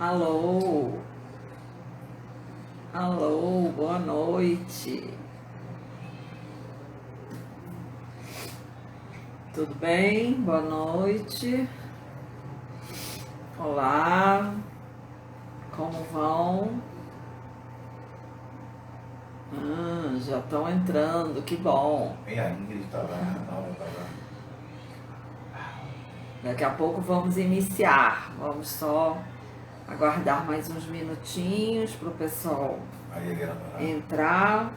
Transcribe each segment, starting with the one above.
Alô, alô, boa noite. Tudo bem? Boa noite. Olá, como vão? Já estão entrando, que bom. E a Ingrid tá lá, a Nova tá lá. Daqui a pouco vamos iniciar. Vamos só aguardar mais uns minutinhos para o pessoal Maria Helena tá lá. entrar.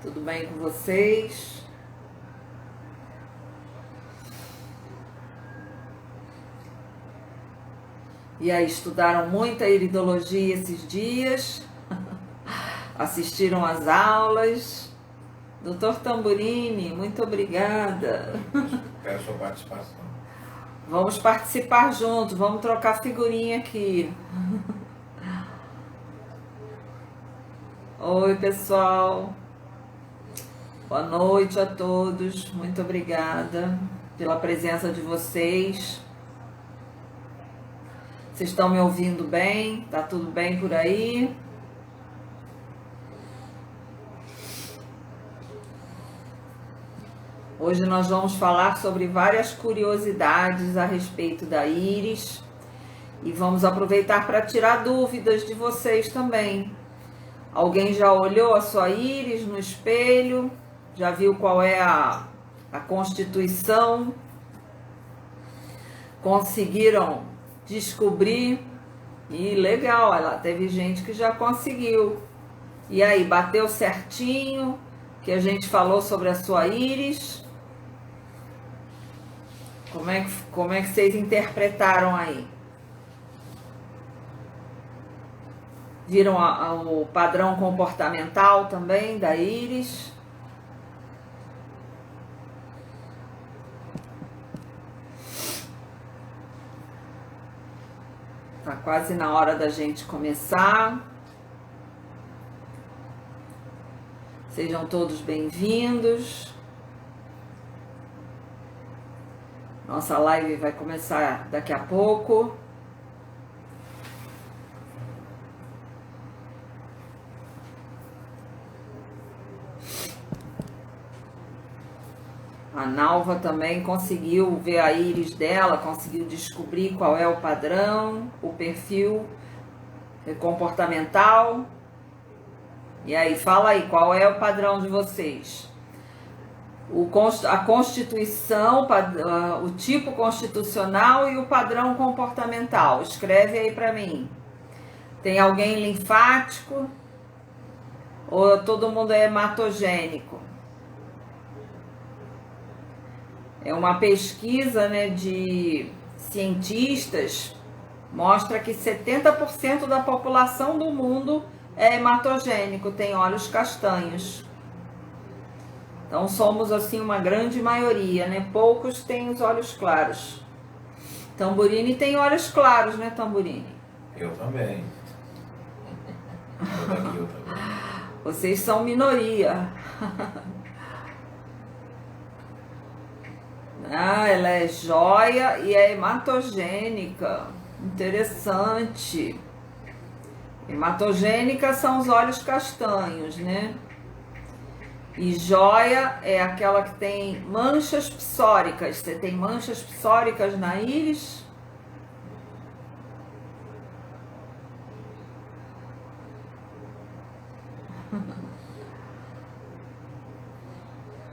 Tudo bem com vocês? E aí, estudaram muita iridologia esses dias? Assistiram às aulas? Doutor Tamburini, muito obrigada. Quero sua participação. Vamos participar juntos, vamos trocar figurinha aqui. Oi, pessoal. Boa noite a todos. Muito obrigada pela presença de vocês. Vocês estão me ouvindo bem? Tá tudo bem por aí? Hoje nós vamos falar sobre várias curiosidades a respeito da íris e vamos aproveitar para tirar dúvidas de vocês também. Alguém já olhou a sua íris no espelho? Já viu qual é a constituição? Conseguiram descobrir? E legal, ela teve gente que já conseguiu. E aí, bateu certinho que a gente falou sobre a sua íris? Como é que vocês interpretaram aí? Viram o padrão comportamental também da íris? Tá quase na hora da gente começar. Sejam todos bem-vindos. Nossa live vai começar daqui a pouco. A Nalva também conseguiu ver a íris dela, conseguiu descobrir qual é o padrão, o perfil comportamental. E aí, fala aí, qual é o padrão de vocês? A constituição, o tipo constitucional e o padrão comportamental. Escreve aí para mim. Tem alguém linfático? Ou todo mundo é hematogênico? É uma pesquisa, né, de cientistas, mostra que 70% da população do mundo é hematogênico, tem olhos castanhos. Então somos assim uma grande maioria, né? Poucos têm os olhos claros. Tamburini tem olhos claros, né, Tamburini? Eu também. Eu também. Vocês são minoria. Ah, ela é joia e é hematogênica. Interessante. Hematogênica são os olhos castanhos, né? E joia é aquela que tem manchas psóricas. Você tem manchas psóricas na íris?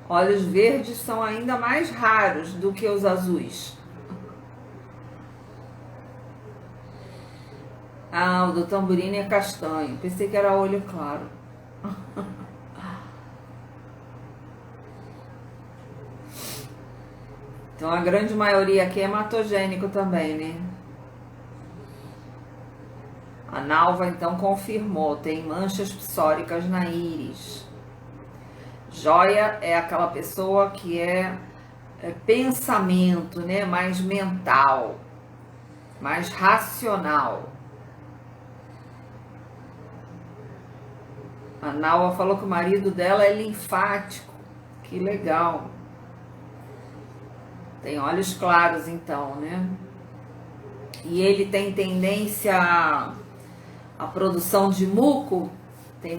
Olhos verdes são ainda mais raros do que os azuis. Ah, o do Tamburini é castanho. Pensei que era olho claro. Então a grande maioria aqui é hematogênico também, né? A Nalva então confirmou, tem manchas psóricas na íris. Joia é aquela pessoa que é pensamento, né? Mais mental, mais racional. A Nalva falou que o marido dela é linfático. Que legal. Tem olhos claros então, né? e ele tem tendência à produção de muco, tem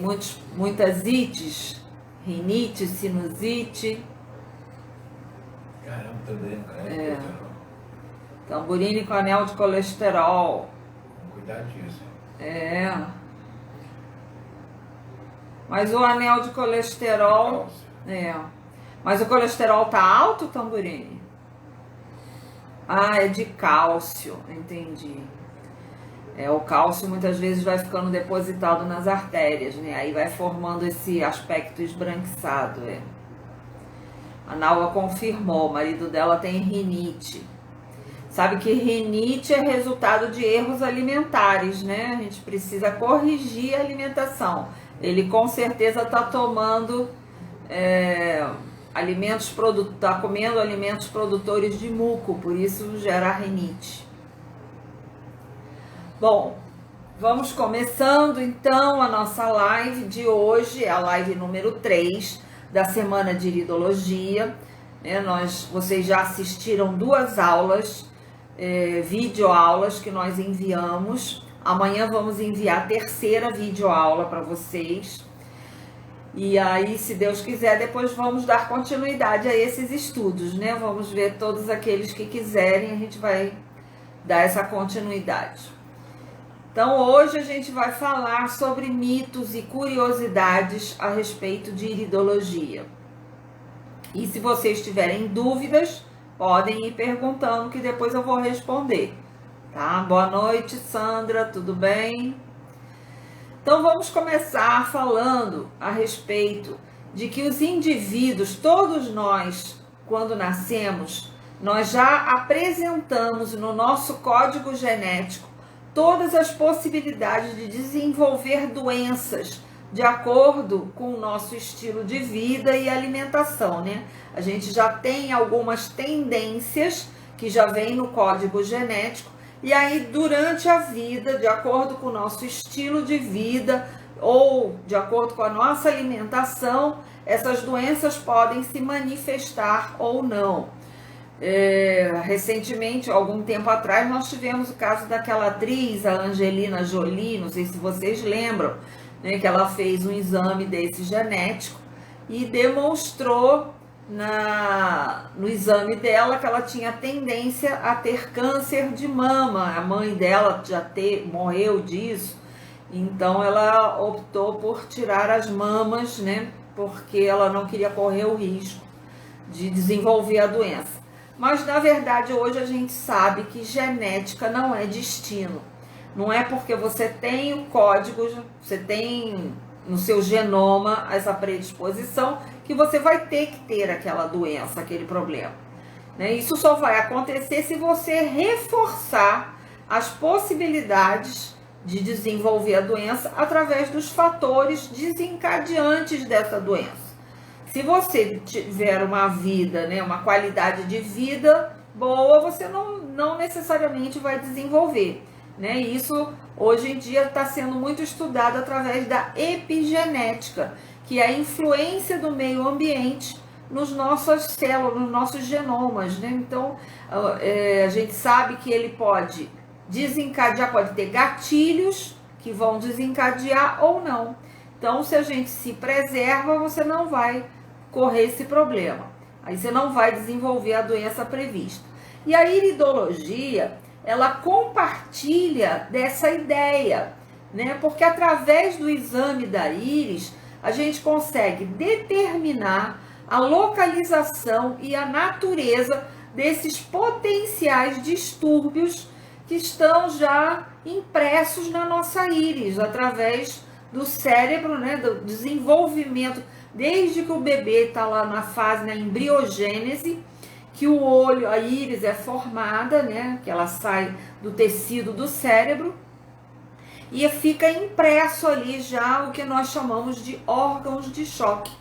muitas ites, rinite, sinusite. Caramba, também, cara. Tamburini com anel de colesterol. Cuidar disso. Mas o anel de colesterol... Mas o colesterol tá alto, Tamburini? Ah, é de cálcio, entendi. O cálcio muitas vezes vai ficando depositado nas artérias, né? Aí vai formando esse aspecto esbranquiçado, A Naua confirmou, o marido dela tem rinite. Sabe que rinite é resultado de erros alimentares, né? A gente precisa corrigir a alimentação. Ele com certeza está tomando está comendo alimentos produtores de muco, por isso gera rinite. Bom, vamos começando então a nossa live de hoje, é a live número 3 da semana de iridologia. Vocês já assistiram 2 aulas, videoaulas que nós enviamos. Amanhã vamos enviar a 3ª videoaula para vocês. E aí, se Deus quiser, depois vamos dar continuidade a esses estudos, né? Vamos ver todos aqueles que quiserem, a gente vai dar essa continuidade. Então, hoje a gente vai falar sobre mitos e curiosidades a respeito de iridologia. E se vocês tiverem dúvidas, podem ir perguntando que depois eu vou responder, tá? Boa noite, Sandra, tudo bem? Então, vamos começar falando a respeito de que os indivíduos, todos nós, quando nascemos, nós já apresentamos no nosso código genético todas as possibilidades de desenvolver doenças de acordo com o nosso estilo de vida e alimentação, né? A gente já tem algumas tendências que já vem no código genético. E aí, durante a vida, de acordo com o nosso estilo de vida ou de acordo com a nossa alimentação, essas doenças podem se manifestar ou não. Recentemente, algum tempo atrás, nós tivemos o caso daquela atriz, a Angelina Jolie, não sei se vocês lembram, né, que ela fez um exame desse genético e demonstrou no exame dela que ela tinha tendência a ter câncer de mama. A mãe dela já morreu disso, então ela optou por tirar as mamas, né? Porque ela não queria correr o risco de desenvolver a doença. Mas na verdade hoje a gente sabe que genética não é destino. Não é porque você tem o código, você tem no seu genoma essa predisposição que você vai ter que ter aquela doença, aquele problema, né? Isso só vai acontecer se você reforçar as possibilidades de desenvolver a doença através dos fatores desencadeantes dessa doença. Se você tiver uma vida, né, uma qualidade de vida boa, você não necessariamente vai desenvolver, né? Isso hoje em dia está sendo muito estudado através da epigenética, que é a influência do meio ambiente nos nossas células, nos nossos genomas, né? Então, a gente sabe que ele pode desencadear, pode ter gatilhos que vão desencadear ou não. Então, se a gente se preserva, você não vai correr esse problema. Aí você não vai desenvolver a doença prevista. E a iridologia, ela compartilha dessa ideia, né? Porque através do exame da íris, a gente consegue determinar a localização e a natureza desses potenciais distúrbios que estão já impressos na nossa íris, através do cérebro, né? Do desenvolvimento, desde que o bebê está lá na fase, na embriogênese, que o olho, a íris é formada, né? Que ela sai do tecido do cérebro e fica impresso ali já o que nós chamamos de órgãos de choque.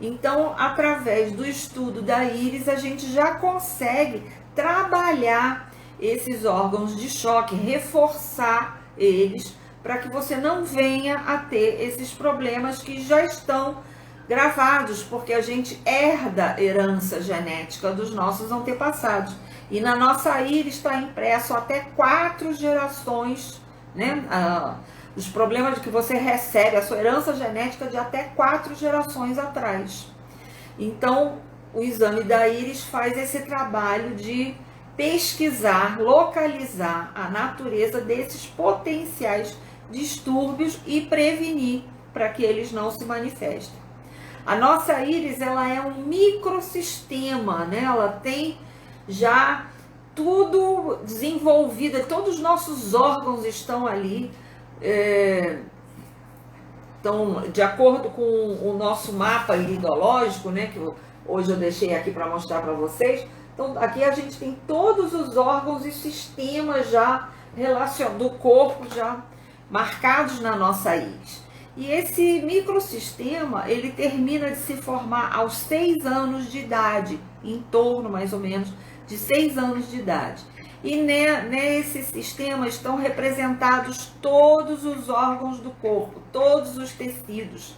Então, através do estudo da íris, a gente já consegue trabalhar esses órgãos de choque, reforçar eles, para que você não venha a ter esses problemas que já estão gravados, porque a gente herda herança genética dos nossos antepassados. E na nossa íris está impresso até 4 gerações, né? Os problemas que você recebe, a sua herança genética de até 4 gerações atrás. Então, o exame da íris faz esse trabalho de pesquisar, localizar a natureza desses potenciais distúrbios e prevenir para que eles não se manifestem. A nossa íris, ela é um microsistema, né? Ela tem já tudo desenvolvido, todos os nossos órgãos estão ali, então, de acordo com o nosso mapa iridológico, né, que hoje eu deixei aqui para mostrar para vocês. Então, aqui a gente tem todos os órgãos e sistemas já do corpo já marcados na nossa íris. E esse microsistema, ele termina de se formar aos 6 anos de idade, em torno mais ou menos de 6 anos de idade. E nesse sistema estão representados todos os órgãos do corpo, todos os tecidos.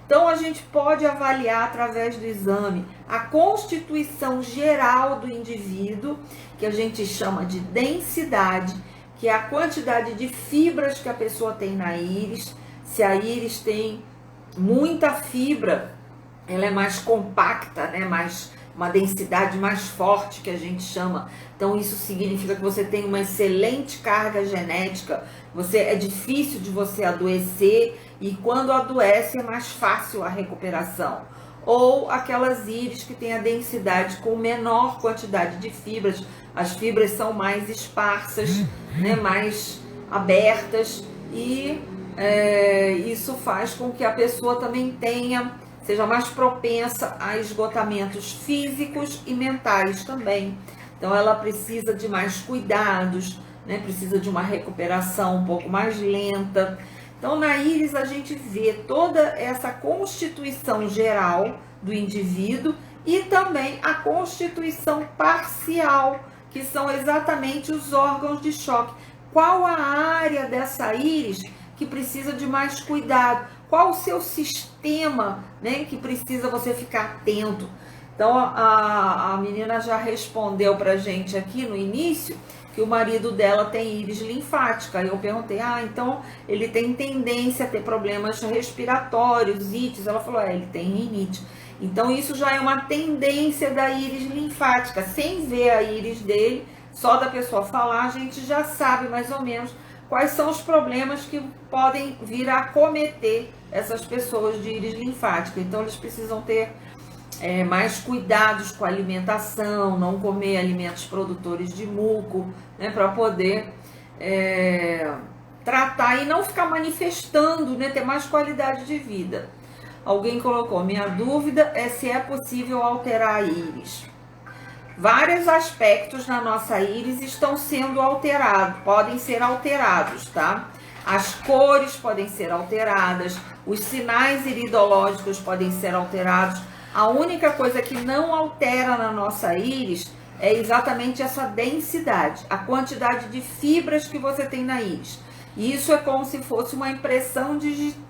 Então a gente pode avaliar através do exame a constituição geral do indivíduo, que a gente chama de densidade, que é a quantidade de fibras que a pessoa tem na íris. Se a íris tem muita fibra, ela é mais compacta, né? Uma densidade mais forte, que a gente chama. Então isso significa que você tem uma excelente carga genética, é difícil de você adoecer, e quando adoece é mais fácil a recuperação. Ou aquelas íris que têm a densidade com menor quantidade de fibras, as fibras são mais esparsas, né, mais abertas, e isso faz com que a pessoa também seja mais propensa a esgotamentos físicos e mentais também. Então ela precisa de mais cuidados, né? Precisa de uma recuperação um pouco mais lenta. Então na íris a gente vê toda essa constituição geral do indivíduo e também a constituição parcial, que são exatamente os órgãos de choque. Qual a área dessa íris que precisa de mais cuidado? Qual o seu sistema, né, que precisa você ficar atento? Então a menina já respondeu pra gente aqui no início que o marido dela tem íris linfática. Eu perguntei, então ele tem tendência a ter problemas respiratórios, ites. Ela falou, ele tem rinite. Então isso já é uma tendência da íris linfática. Sem ver a íris dele, só da pessoa falar, a gente já sabe mais ou menos quais são os problemas que podem vir a acometer essas pessoas de íris linfática. Então eles precisam ter mais cuidados com a alimentação, não comer alimentos produtores de muco, né, para poder tratar e não ficar manifestando, né, ter mais qualidade de vida. Alguém colocou, minha dúvida é se é possível alterar a íris. Vários aspectos na nossa íris estão sendo alterados, podem ser alterados, tá? As cores podem ser alteradas, os sinais iridológicos podem ser alterados. A única coisa que não altera na nossa íris é exatamente essa densidade, a quantidade de fibras que você tem na íris. E isso é como se fosse uma impressão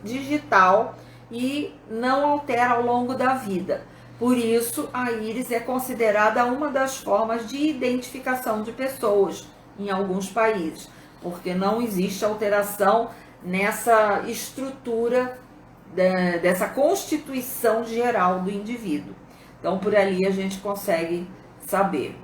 digital e não altera ao longo da vida. Por isso, a íris é considerada uma das formas de identificação de pessoas em alguns países, porque não existe alteração nessa estrutura dessa constituição geral do indivíduo. Então, por ali a gente consegue saber.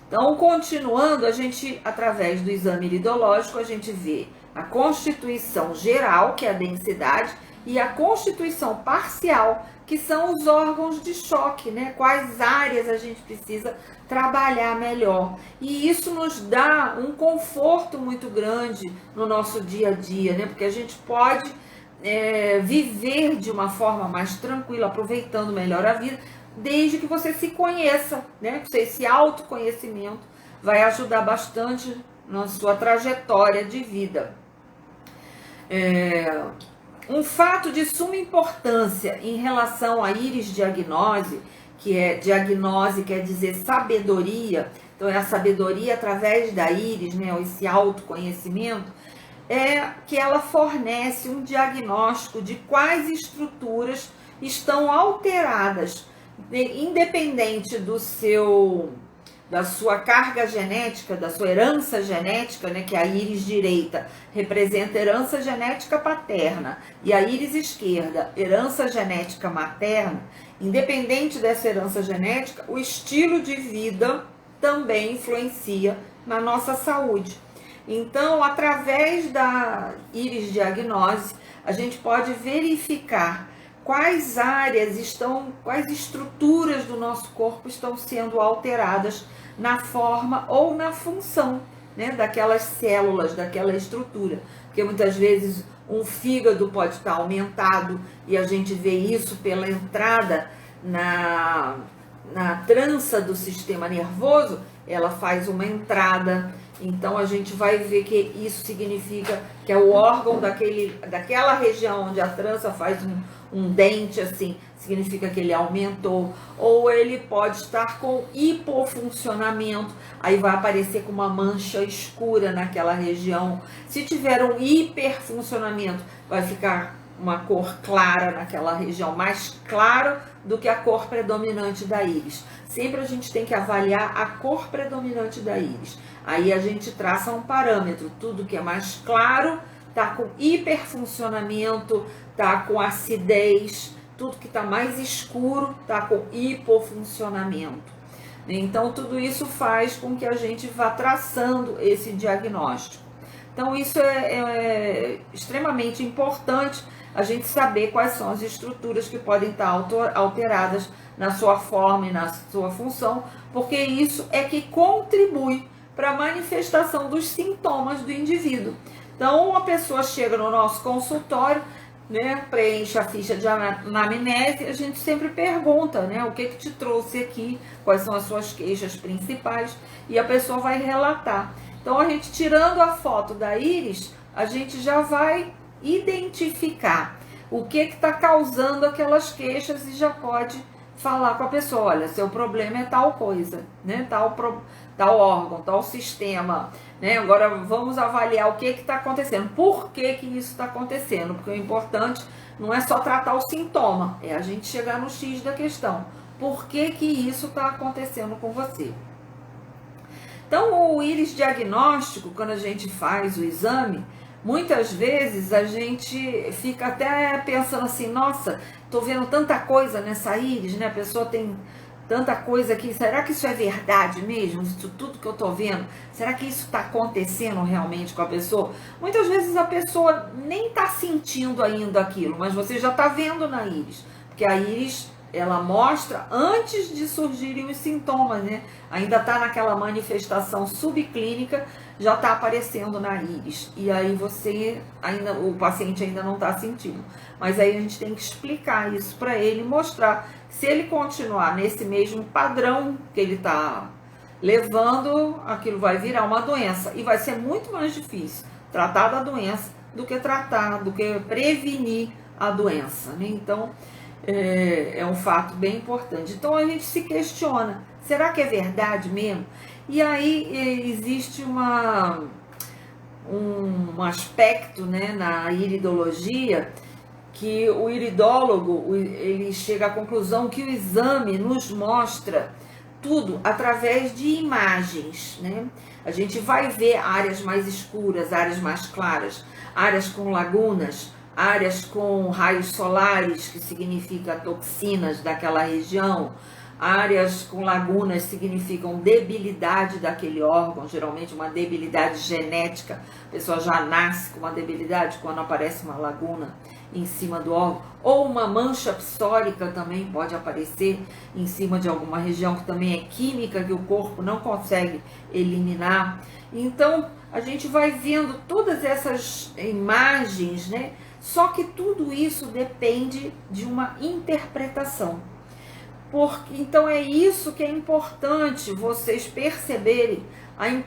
Então, continuando, a gente, através do exame iridológico, a gente vê a constituição geral, que é a densidade, e a constituição parcial, que são os órgãos de choque, né? Quais áreas a gente precisa trabalhar melhor. E isso nos dá um conforto muito grande no nosso dia a dia, né? Porque a gente pode viver de uma forma mais tranquila, aproveitando melhor a vida, desde que você se conheça, né? Esse autoconhecimento vai ajudar bastante na sua trajetória de vida. Um fato de suma importância em relação à íris diagnose, que é diagnose, quer dizer sabedoria, então é a sabedoria através da íris, né, esse autoconhecimento, é que ela fornece um diagnóstico de quais estruturas estão alteradas, independente da sua carga genética, da sua herança genética, né, que a íris direita representa herança genética paterna e a íris esquerda, herança genética materna. Independente dessa herança genética, o estilo de vida também influencia na nossa saúde. Então, através da íris diagnose, a gente pode verificar quais quais estruturas do nosso corpo estão sendo alteradas na forma ou na função, né, daquelas células, daquela estrutura. Porque muitas vezes um fígado pode estar aumentado e a gente vê isso pela entrada na trança do sistema nervoso, ela faz uma entrada. Então a gente vai ver que isso significa que é o órgão daquela região onde a trança faz um dente assim, significa que ele aumentou. Ou ele pode estar com hipofuncionamento, aí vai aparecer com uma mancha escura naquela região. Se tiver um hiperfuncionamento, vai ficar uma cor clara naquela região, mais clara do que a cor predominante da íris. Sempre a gente tem que avaliar a cor predominante da íris. Aí a gente traça um parâmetro, tudo que é mais claro está com hiperfuncionamento, está com acidez, tudo que está mais escuro está com hipofuncionamento. Então tudo isso faz com que a gente vá traçando esse diagnóstico. Então isso é extremamente importante, a gente saber quais são as estruturas que podem estar alteradas na sua forma e na sua função, porque isso é que contribui para a manifestação dos sintomas do indivíduo. Então, uma pessoa chega no nosso consultório, né, preenche a ficha de anamnese, a gente sempre pergunta, né, o que te trouxe aqui, quais são as suas queixas principais, e a pessoa vai relatar. Então, a gente tirando a foto da íris, a gente já vai identificar o que está causando aquelas queixas e já pode falar com a pessoa, olha, seu problema é tal coisa, né, tal órgão, tal sistema, né? Agora vamos avaliar o que está acontecendo, por que isso está acontecendo, porque o importante não é só tratar o sintoma, é a gente chegar no X da questão, por que isso está acontecendo com você. Então o íris diagnóstico, quando a gente faz o exame, muitas vezes a gente fica até pensando assim, nossa, tô vendo tanta coisa nessa íris, né? A pessoa tem tanta coisa aqui, será que isso é verdade mesmo? Isso tudo que eu tô vendo, será que isso está acontecendo realmente com a pessoa? Muitas vezes a pessoa nem tá sentindo ainda aquilo, mas você já tá vendo na íris, porque a íris, ela mostra antes de surgirem os sintomas, né? Ainda tá naquela manifestação subclínica, já tá aparecendo na íris. E aí o paciente ainda não tá sentindo. Mas aí a gente tem que explicar isso para ele, mostrar. Se ele continuar nesse mesmo padrão que ele tá levando, aquilo vai virar uma doença. E vai ser muito mais difícil tratar da doença do que prevenir a doença, né? Então, é um fato bem importante. Então a gente se questiona, será que é verdade mesmo? E aí existe um aspecto, né, na iridologia, que o iridólogo ele chega à conclusão que o exame nos mostra tudo através de imagens, né? A gente vai ver áreas mais escuras, áreas mais claras, áreas com lagunas, áreas com raios solares, que significa toxinas daquela região, áreas com lagunas significam debilidade daquele órgão, geralmente uma debilidade genética, a pessoa já nasce com uma debilidade quando aparece uma laguna em cima do órgão, ou uma mancha psórica também pode aparecer em cima de alguma região que também é química, que o corpo não consegue eliminar. Então a gente vai vendo todas essas imagens, né? Só que tudo isso depende de uma interpretação. Então é isso que é importante vocês perceberem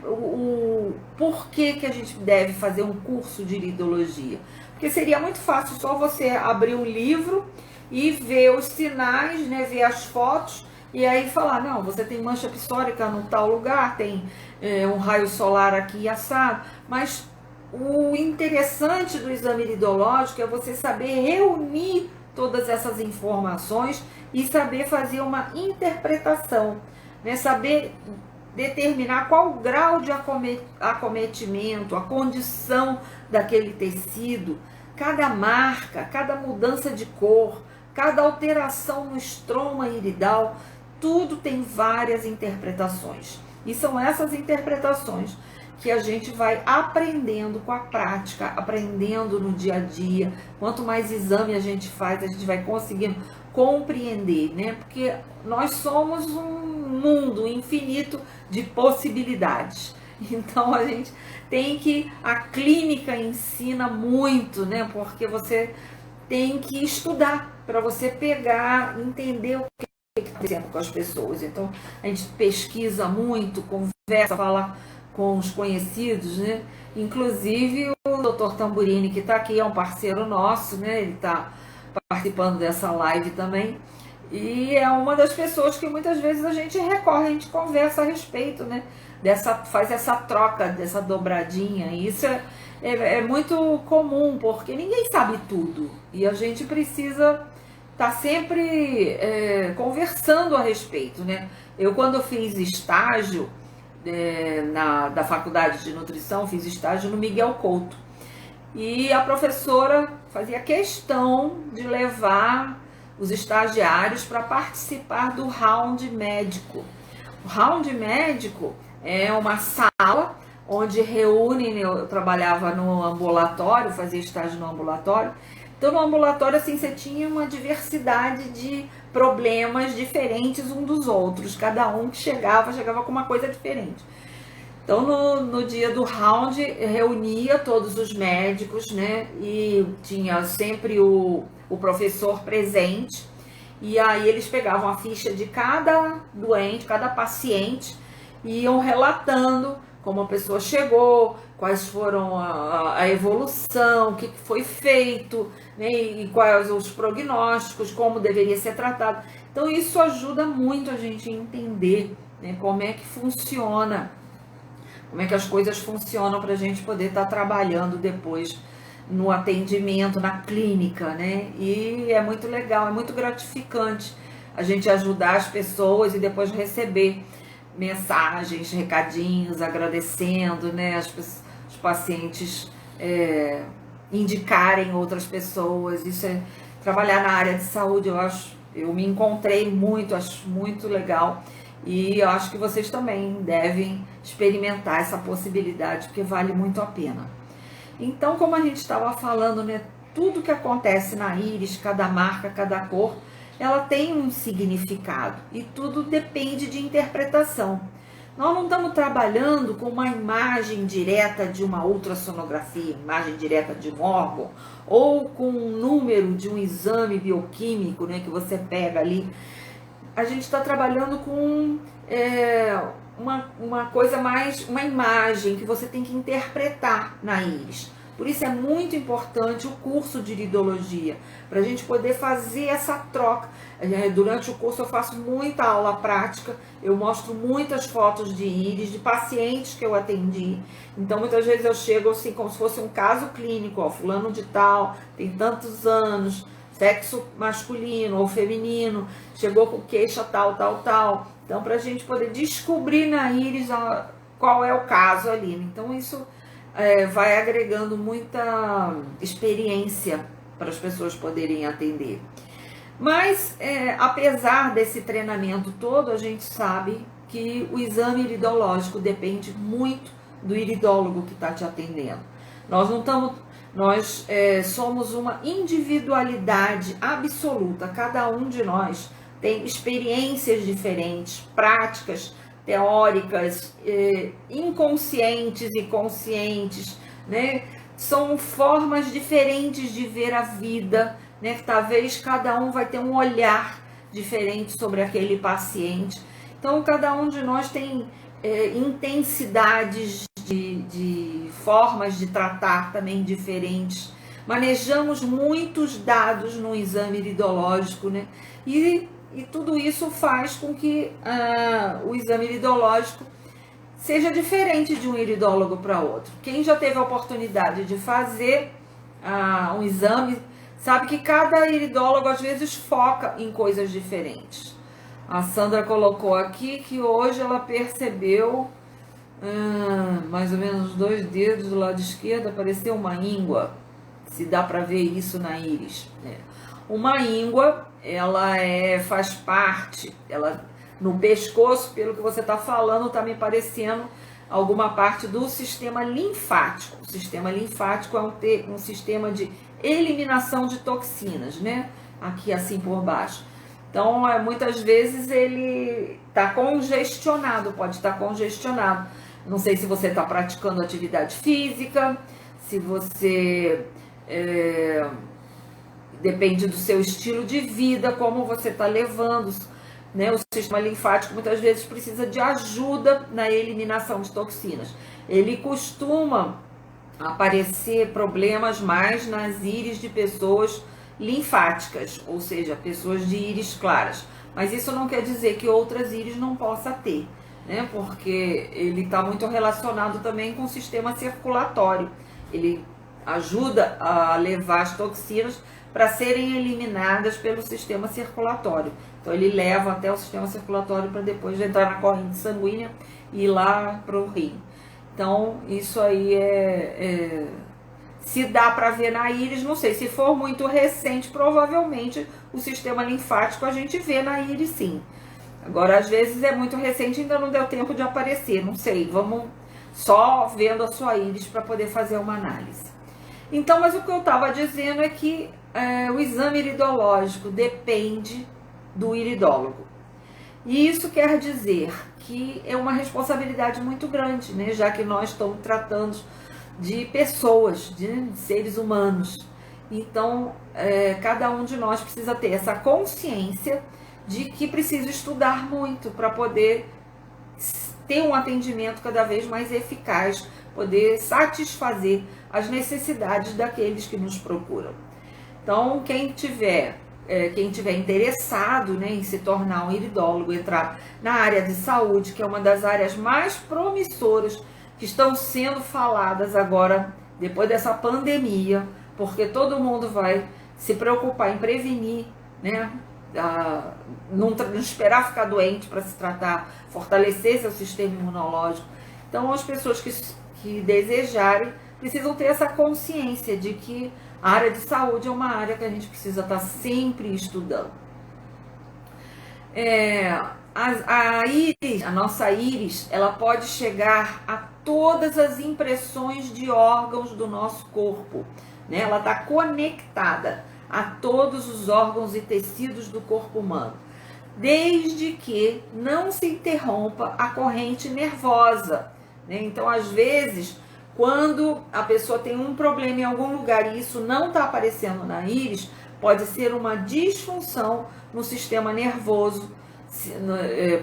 o porquê que a gente deve fazer um curso de iridologia. Porque seria muito fácil só você abrir um livro e ver os sinais, né, ver as fotos e aí falar, não, você tem mancha psórica no tal lugar, tem um raio solar aqui assado, mas o interessante do exame iridológico é você saber reunir todas essas informações e saber fazer uma interpretação, né? Saber determinar qual o grau de acometimento, a condição daquele tecido, cada marca, cada mudança de cor, cada alteração no estroma iridal, tudo tem várias interpretações. E são essas interpretações que a gente vai aprendendo com a prática, aprendendo no dia a dia. Quanto mais exame a gente faz, a gente vai conseguindo compreender, né? Porque nós somos um mundo infinito de possibilidades. Então a gente tem que, a clínica ensina muito, né? Porque você tem que estudar para você pegar, entender o que está acontecendo com as pessoas. Então a gente pesquisa muito, conversa, fala com os conhecidos, né? Inclusive o Dr. Tamburini, que está aqui, é um parceiro nosso, né? Ele está participando dessa live também. E é uma das pessoas que muitas vezes a gente recorre, a gente conversa a respeito, né? Faz essa troca, dessa dobradinha. E isso é muito comum, porque ninguém sabe tudo. E a gente precisa estar sempre conversando a respeito, né? Eu, quando fiz estágio da faculdade de nutrição, fiz estágio no Miguel Couto. E a professora fazia questão de levar os estagiários para participar do round médico. O round médico é uma sala onde reúne, eu trabalhava no ambulatório, fazia estágio no ambulatório. Então no ambulatório assim, você tinha uma diversidade de problemas diferentes um dos outros, cada um que chegava com uma coisa diferente. Então no dia do round reunia todos os médicos, né? E tinha sempre o professor presente, e aí eles pegavam a ficha de cada doente, cada paciente, e iam relatando como a pessoa chegou, quais foram a evolução, o que foi feito, né, e quais os prognósticos, como deveria ser tratado. Então isso ajuda muito a gente a entender, né, como é que funciona, como é que as coisas funcionam para a gente poder estar trabalhando depois no atendimento, na clínica, né? E é muito legal, é muito gratificante a gente ajudar as pessoas e depois receber mensagens, recadinhos, agradecendo, né? Os pacientes indicarem outras pessoas. Isso é trabalhar na área de saúde, eu me encontrei muito, acho muito legal. E eu acho que vocês também devem experimentar essa possibilidade, porque vale muito a pena. Então, como a gente estava falando, né, tudo que acontece na íris, cada marca, cada cor, ela tem um significado e tudo depende de interpretação. Nós não estamos trabalhando com uma imagem direta de uma ultrassonografia, imagem direta de um órgão, ou com um número de um exame bioquímico, né, que você pega ali. A gente está trabalhando com uma coisa mais, uma imagem que você tem que interpretar na íris. Por isso é muito importante o curso de iridologia, para a gente poder fazer essa troca. Durante o curso eu faço muita aula prática, eu mostro muitas fotos de íris, de pacientes que eu atendi. Então muitas vezes eu chego assim, como se fosse um caso clínico, ó, fulano de tal, tem tantos anos, sexo masculino ou feminino, chegou com queixa tal, tal, tal. Então, para a gente poder descobrir na íris qual é o caso ali. Então, isso vai agregando muita experiência para as pessoas poderem atender. Mas, apesar desse treinamento todo, a gente sabe que o exame iridológico depende muito do iridólogo que está te atendendo. Nós somos uma individualidade absoluta, cada um de nós tem experiências diferentes, práticas, teóricas, inconscientes e conscientes, né? São formas diferentes de ver a vida, né? Talvez cada um vai ter um olhar diferente sobre aquele paciente. Então, cada um de nós tem intensidades de formas de tratar também diferentes. Manejamos muitos dados no exame iridológico, né? E tudo isso faz com que o exame iridológico seja diferente de um iridólogo para outro. Quem já teve a oportunidade de fazer um exame sabe que cada iridólogo às vezes foca em coisas diferentes. A Sandra colocou aqui que hoje ela percebeu mais ou menos 2 dedos do lado esquerdo, apareceu uma íngua, se dá para ver isso na íris. Uma íngua, ela faz parte, ela no pescoço, pelo que você está falando, está me parecendo alguma parte do sistema linfático. O sistema linfático é um sistema de eliminação de toxinas, né? Aqui assim por baixo. Então, muitas vezes ele está congestionado, pode estar congestionado. Não sei se você está praticando atividade física, se você... depende do seu estilo de vida, como você está levando, né? O sistema linfático muitas vezes precisa de ajuda na eliminação de toxinas. Ele costuma aparecer problemas mais nas íris de pessoas linfáticas, ou seja, pessoas de íris claras. Mas isso não quer dizer que outras íris não possa ter, né? Porque ele está muito relacionado também com o sistema circulatório. Ele ajuda a levar as toxinas para serem eliminadas pelo sistema circulatório. Então ele leva até o sistema circulatório para depois entrar na corrente sanguínea e ir lá para o rim. Então isso aí se dá para ver na íris, não sei, se for muito recente, provavelmente o sistema linfático a gente vê na íris sim. Agora às vezes é muito recente, ainda não deu tempo de aparecer, não sei, vamos só vendo a sua íris para poder fazer uma análise. Então, mas o que eu estava dizendo é que o exame iridológico depende do iridólogo. E isso quer dizer que é uma responsabilidade muito grande, né? Já que nós estamos tratando de pessoas, de seres humanos. Então, cada um de nós precisa ter essa consciência de que precisa estudar muito para poder ter um atendimento cada vez mais eficaz, poder satisfazer as necessidades daqueles que nos procuram. Então, quem tiver interessado, né, em se tornar um iridólogo, entrar na área de saúde, que é uma das áreas mais promissoras que estão sendo faladas agora, depois dessa pandemia, porque todo mundo vai se preocupar em prevenir, né, não esperar ficar doente para se tratar, fortalecer seu sistema imunológico. Então, as pessoas que desejarem precisam ter essa consciência de que a área de saúde é uma área que a gente precisa estar sempre estudando. A nossa íris, ela pode chegar a todas as impressões de órgãos do nosso corpo, né? Ela está conectada a todos os órgãos e tecidos do corpo humano, desde que não se interrompa a corrente nervosa, né? Então, às vezes, quando a pessoa tem um problema em algum lugar e isso não está aparecendo na íris, pode ser uma disfunção no sistema nervoso,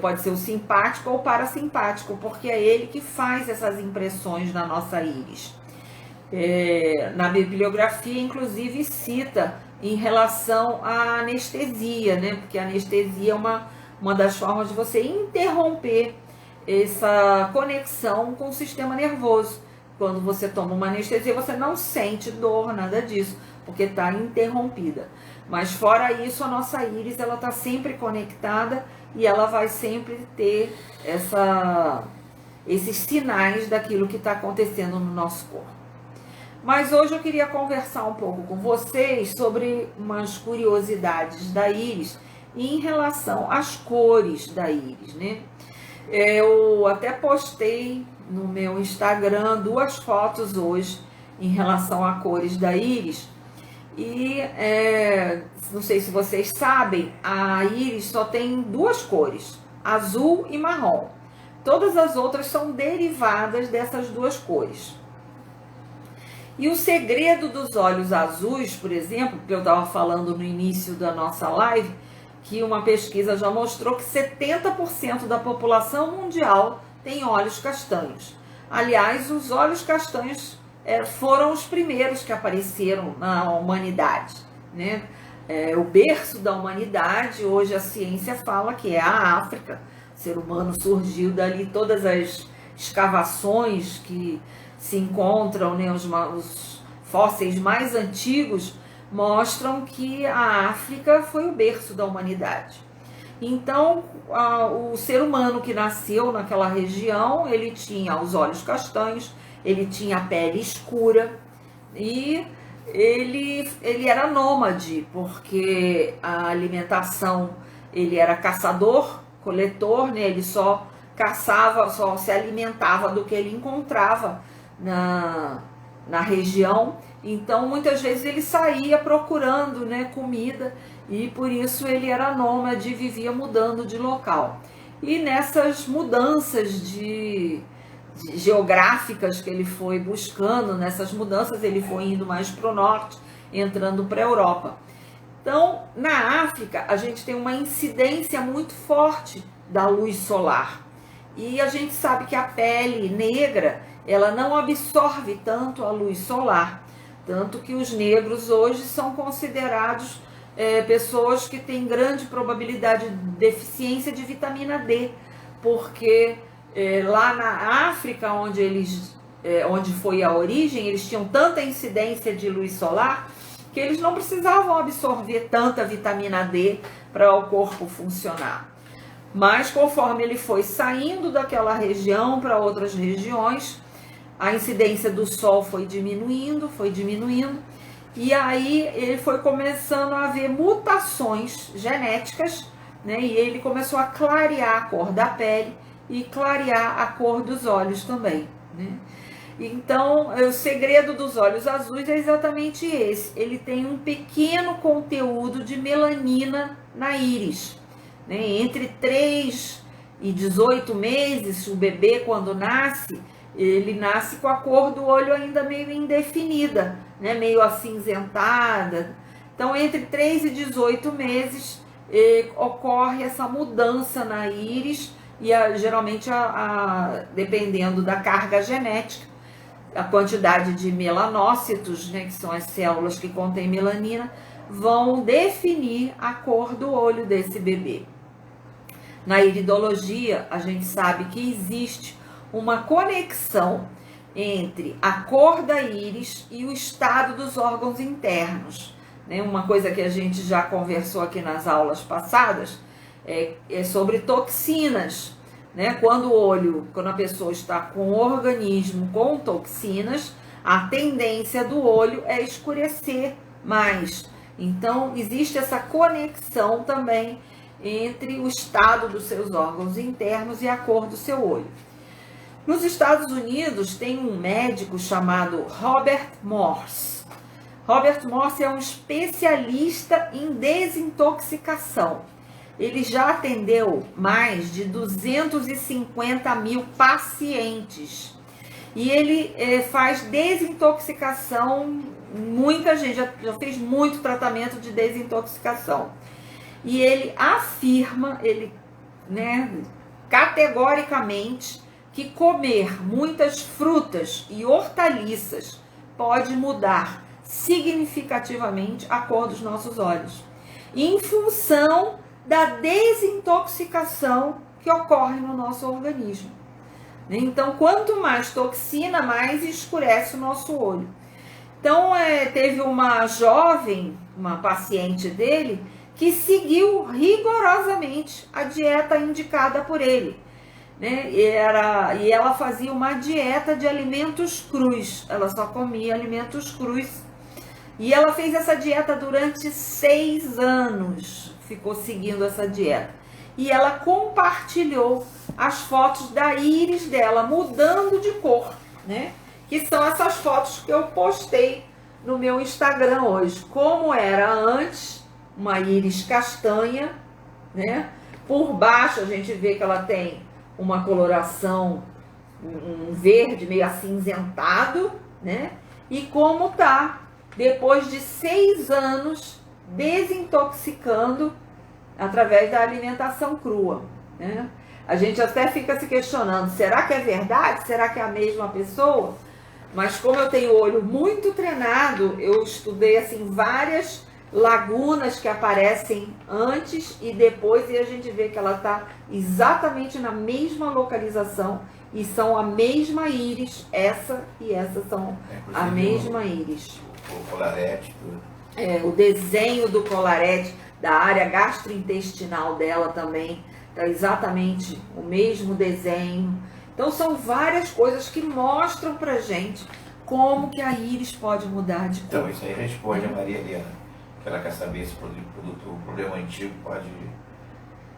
pode ser o simpático ou parasimpático, porque é ele que faz essas impressões na nossa íris. Na bibliografia, inclusive, cita em relação à anestesia, né? Porque a anestesia é uma das formas de você interromper essa conexão com o sistema nervoso. Quando você toma uma anestesia, você não sente dor, nada disso, porque está interrompida. Mas fora isso, a nossa íris ela está sempre conectada e ela vai sempre ter esses sinais daquilo que está acontecendo no nosso corpo. Mas hoje eu queria conversar um pouco com vocês sobre umas curiosidades da íris em relação às cores da íris, né? Eu até postei no meu Instagram 2 fotos hoje em relação a cores da íris. E não sei se vocês sabem, a íris só tem 2 cores, azul e marrom. Todas as outras são derivadas dessas 2 cores. E o segredo dos olhos azuis, por exemplo, que eu estava falando no início da nossa live, que uma pesquisa já mostrou que 70% da população mundial tem olhos castanhos. Aliás, os olhos castanhos foram os primeiros que apareceram na humanidade, né? O berço da humanidade, hoje a ciência fala que é a África. O ser humano surgiu dali, todas as escavações que se encontram, né, os fósseis mais antigos, mostram que a África foi o berço da humanidade. Então, o ser humano que nasceu naquela região, ele tinha os olhos castanhos, ele tinha a pele escura e ele era nômade, porque a alimentação, ele era caçador, coletor, né? Ele só caçava, só se alimentava do que ele encontrava na região. Então, muitas vezes ele saía procurando, né, comida, e por isso ele era nômade e vivia mudando de local. E nessas mudanças geográficas que ele foi buscando, nessas mudanças ele foi indo mais para o norte, entrando para a Europa. Então, na África, a gente tem uma incidência muito forte da luz solar. E a gente sabe que a pele negra, ela não absorve tanto a luz solar. Tanto que os negros hoje são considerados pessoas que têm grande probabilidade de deficiência de vitamina D, porque lá na África, onde foi a origem, eles tinham tanta incidência de luz solar que eles não precisavam absorver tanta vitamina D para o corpo funcionar. Mas conforme ele foi saindo daquela região para outras regiões, a incidência do sol foi diminuindo, e aí ele foi começando a haver mutações genéticas, né? E ele começou a clarear a cor da pele e clarear a cor dos olhos também, né? Então, o segredo dos olhos azuis é exatamente esse. Ele tem um pequeno conteúdo de melanina na íris, né? Entre 3 e 18 meses, o bebê, quando nasce, ele nasce com a cor do olho ainda meio indefinida, né? Meio acinzentada. Então, entre 3 e 18 meses, ocorre essa mudança na íris e geralmente, dependendo da carga genética, a quantidade de melanócitos, né, que são as células que contêm melanina, vão definir a cor do olho desse bebê. Na iridologia, a gente sabe que existe uma conexão entre a cor da íris e o estado dos órgãos internos, né? Uma coisa que a gente já conversou aqui nas aulas passadas é sobre toxinas, né? Quando a pessoa está com o organismo com toxinas, a tendência do olho é escurecer mais. Então, existe essa conexão também entre o estado dos seus órgãos internos e a cor do seu olho. Nos Estados Unidos tem um médico chamado Robert Morse. Robert Morse é um especialista em desintoxicação. Ele já atendeu mais de 250 mil pacientes. E ele faz desintoxicação, muita gente já fez muito tratamento de desintoxicação. E ele afirma, categoricamente, que comer muitas frutas e hortaliças pode mudar significativamente a cor dos nossos olhos, em função da desintoxicação que ocorre no nosso organismo. Então, quanto mais toxina, mais escurece o nosso olho. Então, teve uma jovem, uma paciente dele, que seguiu rigorosamente a dieta indicada por ele, né? E ela fazia uma dieta de alimentos crus, ela só comia alimentos crus. E ela fez essa dieta durante 6 anos, ficou seguindo essa dieta. E ela compartilhou as fotos da íris dela mudando de cor, né? Que são essas fotos que eu postei no meu Instagram hoje. Como era antes, uma íris castanha, né? Por baixo a gente vê que ela tem uma coloração, um verde meio acinzentado, né? E como tá depois de 6 anos desintoxicando através da alimentação crua, né? A gente até fica se questionando, será que é verdade? Será que é a mesma pessoa? Mas como eu tenho o olho muito treinado, eu estudei assim várias lagunas que aparecem antes e depois, e a gente vê que ela está exatamente na mesma localização e são a mesma íris, essa e essa são a mesma íris. O colarete, tudo. O desenho do colarete, da área gastrointestinal dela também, tá exatamente o mesmo desenho. Então são várias coisas que mostram pra gente como que a íris pode mudar de cor. Então isso aí responde a Maria Helena, que ela quer saber se o problema antigo pode...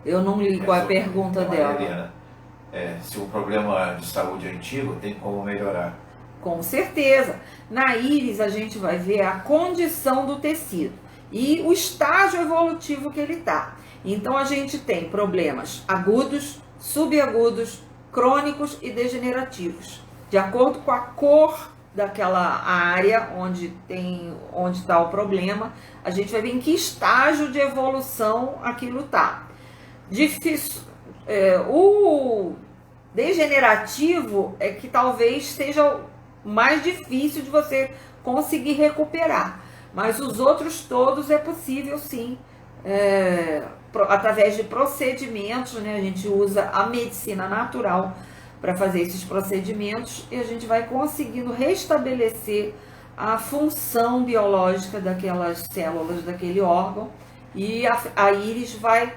Eu não li qual é a pergunta dela. Maria Helena, se o problema de saúde é antigo, tem como melhorar. Com certeza. Na íris a gente vai ver a condição do tecido e o estágio evolutivo que ele está. Então a gente tem problemas agudos, subagudos, crônicos e degenerativos. De acordo com a cor daquela área onde está o problema, a gente vai ver em que estágio de evolução aquilo está. Difícil. O degenerativo é que talvez seja mais difícil de você conseguir recuperar, mas os outros todos é possível sim, através de procedimentos, né? A gente usa a medicina natural para fazer esses procedimentos e a gente vai conseguindo restabelecer a função biológica daquelas células, daquele órgão, e a íris vai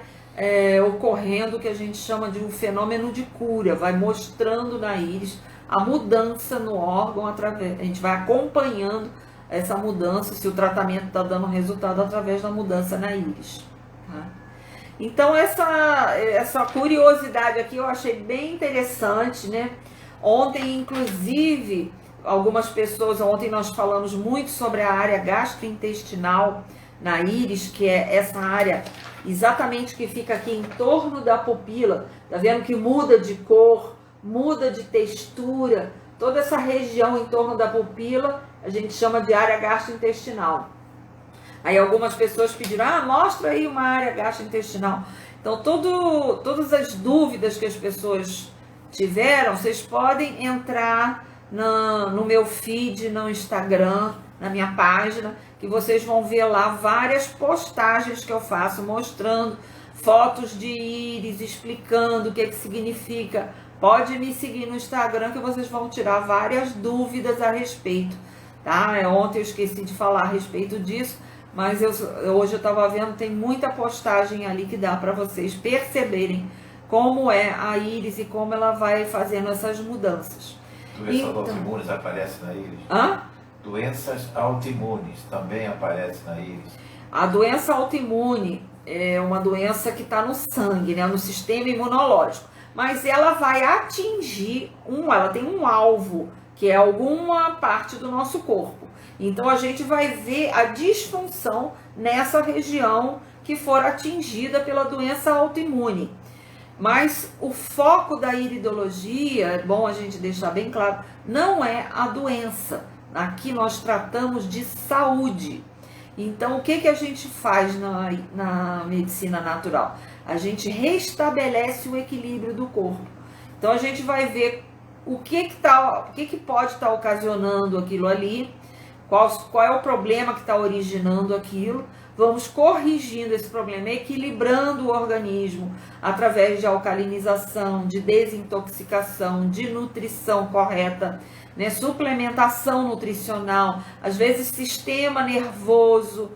ocorrendo o que a gente chama de um fenômeno de cura, vai mostrando na íris a mudança no órgão, a gente vai acompanhando essa mudança, se o tratamento está dando resultado através da mudança na íris. Tá? Então essa curiosidade aqui eu achei bem interessante, né? Ontem, inclusive, algumas pessoas, ontem nós falamos muito sobre a área gastrointestinal na íris, que é essa área exatamente que fica aqui em torno da pupila, tá vendo que muda de cor, muda de textura, toda essa região em torno da pupila a gente chama de área gastrointestinal. Aí algumas pessoas pediram, mostra aí uma área gastrointestinal. Então todas as dúvidas que as pessoas tiveram, vocês podem entrar no meu feed, no Instagram, na minha página, que vocês vão ver lá várias postagens que eu faço mostrando fotos de íris, explicando o que significa. Pode me seguir no Instagram que vocês vão tirar várias dúvidas a respeito, tá? Ontem eu esqueci de falar a respeito disso, mas hoje eu estava vendo, tem muita postagem ali que dá para vocês perceberem como é a íris e como ela vai fazendo essas mudanças. Doenças autoimunes aparecem na íris? Doenças autoimunes também aparecem na íris? A doença autoimune é uma doença que está no sangue, né, no sistema imunológico. Mas ela vai atingir ela tem um alvo, que é alguma parte do nosso corpo. Então a gente vai ver a disfunção nessa região que for atingida pela doença autoimune. Mas o foco da iridologia, é bom a gente deixar bem claro, não é a doença. Aqui nós tratamos de saúde. Então o que a gente faz na medicina natural? A gente restabelece o equilíbrio do corpo. Então a gente vai ver o que pode estar ocasionando aquilo ali, qual é o problema que está originando aquilo. Vamos corrigindo esse problema, equilibrando o organismo através de alcalinização, de desintoxicação, de nutrição correta, né? Suplementação nutricional, às vezes sistema nervoso,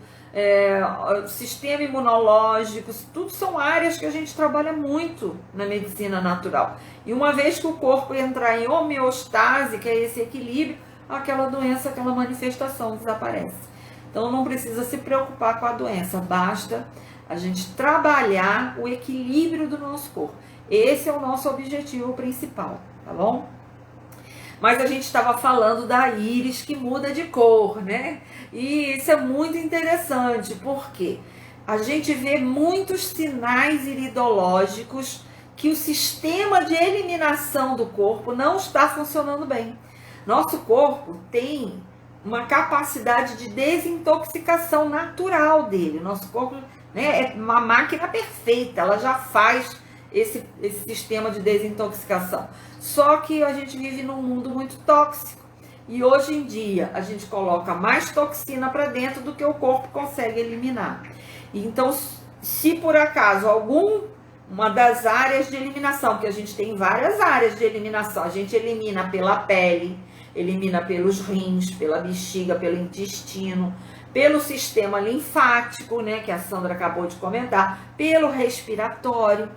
sistema imunológico, tudo são áreas que a gente trabalha muito na medicina natural. E uma vez que o corpo entrar em homeostase, que é esse equilíbrio, aquela doença, aquela manifestação desaparece. Então não precisa se preocupar com a doença, basta a gente trabalhar o equilíbrio do nosso corpo. Esse é o nosso objetivo principal, tá bom? Mas a gente estava falando da íris que muda de cor, né? E isso é muito interessante, porque a gente vê muitos sinais iridológicos que o sistema de eliminação do corpo não está funcionando bem. Nosso corpo tem uma capacidade de desintoxicação natural dele. Nosso corpo, né, é uma máquina perfeita, ela já faz esse sistema de desintoxicação. Só que a gente vive num mundo muito tóxico. E hoje em dia a gente coloca mais toxina para dentro do que o corpo consegue eliminar. Então, se por acaso uma das áreas de eliminação, porque a gente tem várias áreas de eliminação, a gente elimina pela pele, elimina pelos rins, pela bexiga, pelo intestino, pelo sistema linfático, né, que a Sandra acabou de comentar, pelo respiratório.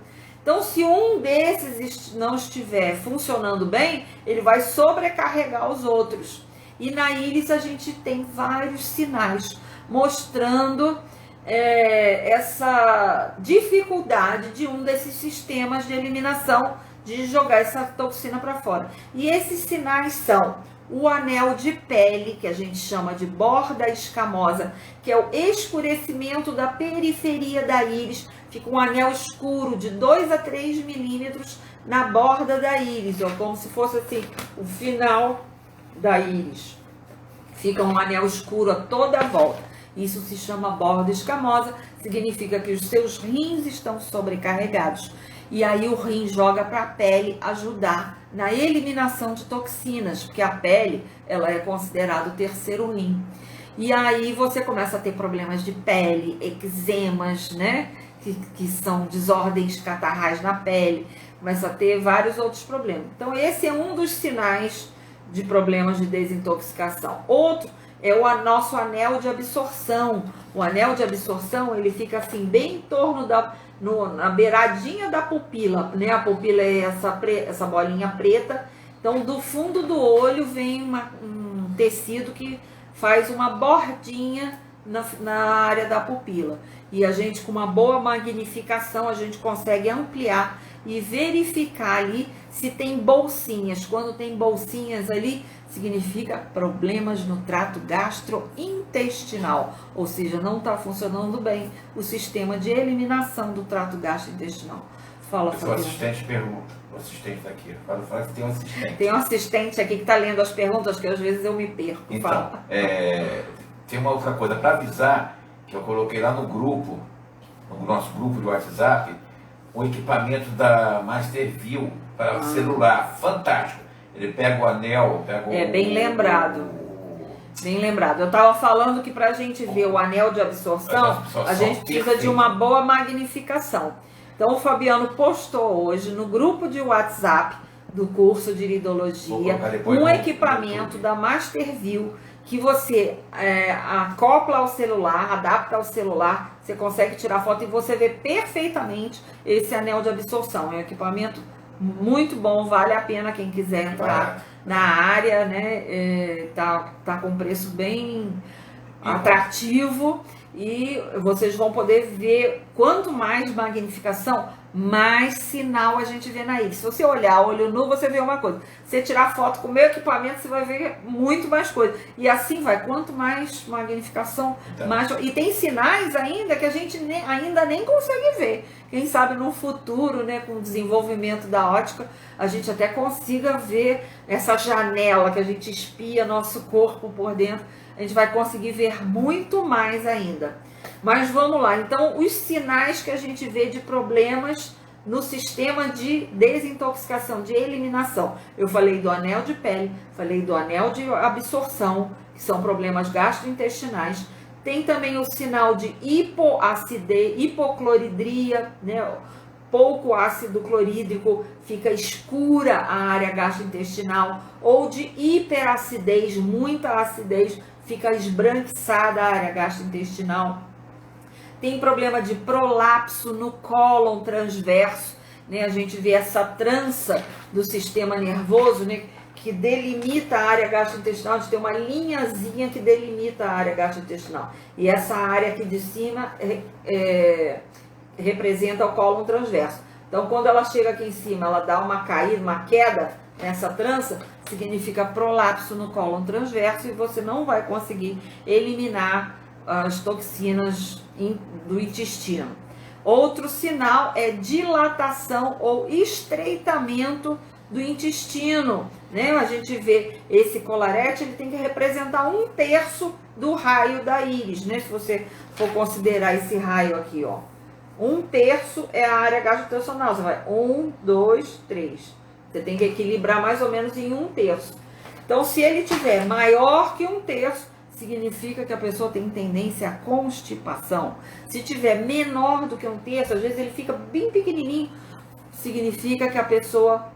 Então, se um desses não estiver funcionando bem, ele vai sobrecarregar os outros. E na íris a gente tem vários sinais mostrando essa dificuldade de um desses sistemas de eliminação, de jogar essa toxina para fora. E esses sinais são o anel de pele, que a gente chama de borda escamosa, que é o escurecimento da periferia da íris. Fica um anel escuro de 2 a 3 milímetros na borda da íris, ó, como se fosse assim, o final da íris. Fica um anel escuro a toda a volta. Isso se chama borda escamosa, significa que os seus rins estão sobrecarregados. E aí o rim joga para a pele ajudar na eliminação de toxinas, porque a pele, ela é considerada o terceiro rim. E aí você começa a ter problemas de pele, eczemas, né? Que são desordens catarrais na pele, começa a ter vários outros problemas. Então esse é um dos sinais de problemas de desintoxicação. Outro é o nosso anel de absorção. O anel de absorção, ele fica assim, bem em torno na beiradinha da pupila, né? A pupila é essa bolinha preta. Então, do fundo do olho vem um tecido que faz uma bordinha na área da pupila. E a gente, com uma boa magnificação, a gente consegue ampliar e verificar ali se tem bolsinhas. Quando tem bolsinhas ali, significa problemas no trato gastrointestinal, ou seja, não está funcionando bem o sistema de eliminação do trato gastrointestinal. Fala, Fabiana. O assistente pergunta, o assistente daqui, fala que tem um assistente. Tem um assistente aqui que está lendo as perguntas, que às vezes eu me perco. Então, tem uma outra coisa, para avisar, que eu coloquei lá no grupo, no nosso grupo de WhatsApp, o equipamento da Masterview para celular, fantástico. Ele pega o anel, bem lembrado. Bem lembrado. Eu estava falando que para a gente ver o anel de absorção, a gente precisa de uma boa magnificação. Então o Fabiano postou hoje no grupo de WhatsApp do curso de iridologia um equipamento da Masterview que você acopla ao celular, adapta ao celular, você consegue tirar foto e você vê perfeitamente esse anel de absorção. É um equipamento muito bom, vale a pena quem quiser entrar na área, né? Tá com um preço bem atrativo e vocês vão poder ver quanto mais magnificação, mais sinal a gente vê na íris. Se você olhar olho nu, você vê uma coisa. Se você tirar foto com o meu equipamento, você vai ver muito mais coisa. E assim vai, quanto mais magnificação, mais... E tem sinais ainda que a gente ainda nem consegue ver. Quem sabe no futuro, né, com o desenvolvimento da ótica, a gente até consiga ver essa janela que a gente espia nosso corpo por dentro. A gente vai conseguir ver muito mais ainda. Mas vamos lá, então os sinais que a gente vê de problemas no sistema de desintoxicação, de eliminação. Eu falei do anel de pele, falei do anel de absorção, que são problemas gastrointestinais. Tem também o sinal de hipoacidez, hipocloridria, né? Pouco ácido clorídrico, fica escura a área gastrointestinal, ou de hiperacidez, muita acidez, fica esbranquiçada a área gastrointestinal. Tem problema de prolapso no cólon transverso, né? A gente vê essa trança do sistema nervoso, né? Que delimita a área gastrointestinal, a gente tem uma linhazinha que delimita a área gastrointestinal. E essa área aqui de cima representa o cólon transverso. Então, quando ela chega aqui em cima, ela dá uma caída, uma queda nessa trança, significa prolapso no cólon transverso e você não vai conseguir eliminar as toxinas do intestino. Outro sinal é dilatação ou estreitamento do intestino, né? A gente vê esse colarete, ele tem que representar 1/3 do raio da íris, né? Se você for considerar esse raio aqui, ó, 1/3 é a área gastrointestinal. Você vai 1, 2, 3. Você tem que equilibrar mais ou menos em 1/3. Então, se ele tiver maior que 1/3, significa que a pessoa tem tendência à constipação. Se tiver menor do que 1/3, às vezes ele fica bem pequenininho, significa que a pessoa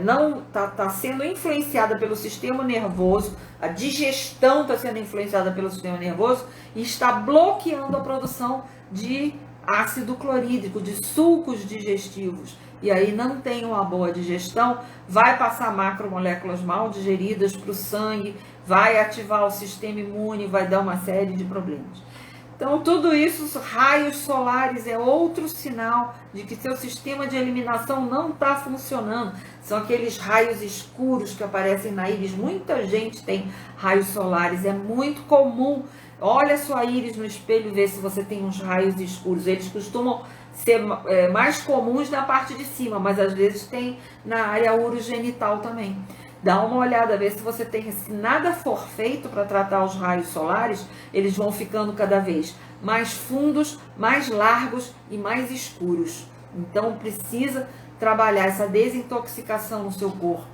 não está sendo influenciada pelo sistema nervoso, a digestão está sendo influenciada pelo sistema nervoso e está bloqueando a produção de ácido clorídrico, de sucos digestivos. E aí não tem uma boa digestão, vai passar macromoléculas mal digeridas para o sangue, vai ativar o sistema imune, vai dar uma série de problemas. Então, tudo isso, raios solares, é outro sinal de que seu sistema de eliminação não está funcionando. São aqueles raios escuros que aparecem na íris. Muita gente tem raios solares, é muito comum. Olha a sua íris no espelho e vê se você tem uns raios escuros. Eles costumam ser mais comuns na parte de cima, mas às vezes tem na área urogenital também. Dá uma olhada, vê se você tem, se nada for feito para tratar os raios solares, eles vão ficando cada vez mais fundos, mais largos e mais escuros. Então precisa trabalhar essa desintoxicação no seu corpo.